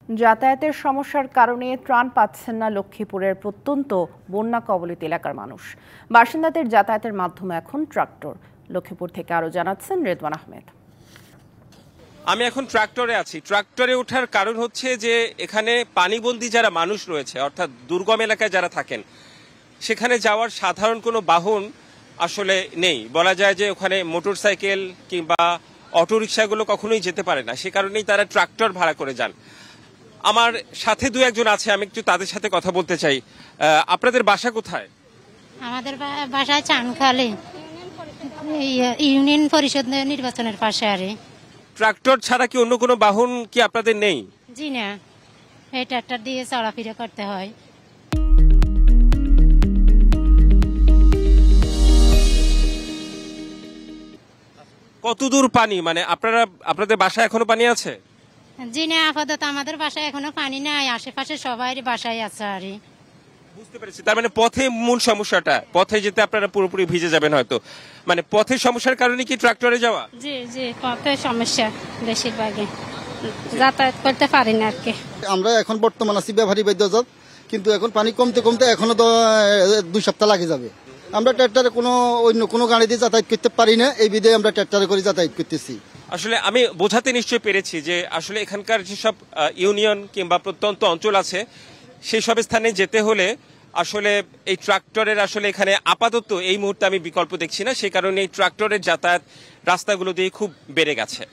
যাতায়াতের সমস্যার কারণে ত্রাণ পাচ্ছেন না লক্ষ্মীপুরের প্রত্যন্ত বন্যা কবলিত এলাকার মানুষ। বাসিন্দাদের যাতায়াতের মাধ্যম এখন ট্রাক্টর। লক্ষ্মীপুর থেকে আরো জানাচ্ছেন রেদওয়ান আহমেদ। আমি এখন ট্রাক্টরে আছি। ট্রাক্টরে ওঠার কারণ হচ্ছে যে এখানে পানিবন্দী যারা মানুষ রয়েছে, অর্থাৎ দুর্গম এলাকায় যারা থাকেন, সেখানে যাওয়ার সাধারণ কোনো বাহন আসলে নেই। বলা যায় যে ওখানে মোটরসাইকেল কিংবা অটোরিকশাগুলো কখনোই যেতে পারে না, সে কারণেই তারা ট্রাক্টর ভাড়া করে যান। আমার সাথে দু একজন আছে, আমি একটু তাদের সাথে কথা বলতে চাই। আপনাদের বাসা কোথায়? আমাদের বাসায় চানখালি, ইউনিয়ন পরিষদ নির্বাচনের পাশে। আরে ট্রাক্টর ছাড়া কি অন্য কোনো বাহন কি আপনাদের নেই? জি না, এই ট্রাক্টর দিয়ে চলাফেরা করতে হয়। কত দূর পানি? মানে আপনাদের বাসায় এখনো পানি আছে? জি না, আপাতত আমাদের বাসায় এখনো পানি নাই, আশেপাশে সবাই বাসায় আছে। আরে বুঝতে পেরেছি। তার মানে পথে মূল সমস্যাটা, পথে যেতে আপনারা পুরোপুরি ভিজে যাবেন হয়তো। মানে পথের সমস্যার কারণে কি ট্রাক্টরে যাওয়া? জি জি, পথের সমস্যা বেশিরভাগই, যাতায়াত করতে পারি না আর কি। আমরা এখন বর্তমান আছি ব্যবহারী বাদ্যজাত, কিন্তু এখন পানি কমতে কমতে এখনো 2 সপ্তাহ লাগে যাবে। আমরা ট্রাক্টরে অন্য কোনো গাড়ি দিয়ে যাতায়াত করতে পারি না, এই বিধে আমরা ট্রাক্টরে করে যাতায়াত করতেছি। আসলে আমি বোঝাতে নিশ্চয়ই পেরেছি যে আসলে এখানকার যেসব ইউনিয়ন কিংবা প্রত্যন্ত অঞ্চল আছে, সেই সব স্থানে যেতে হলে আসলে এই ট্রাক্টরের আসলে এখানে আপাতত এই মুহূর্তে আমি বিকল্প দেখছি না, সে কারণে এই ট্রাক্টরের যাতায়াত রাস্তাগুলো দিয়ে খুব বেড়ে গেছে।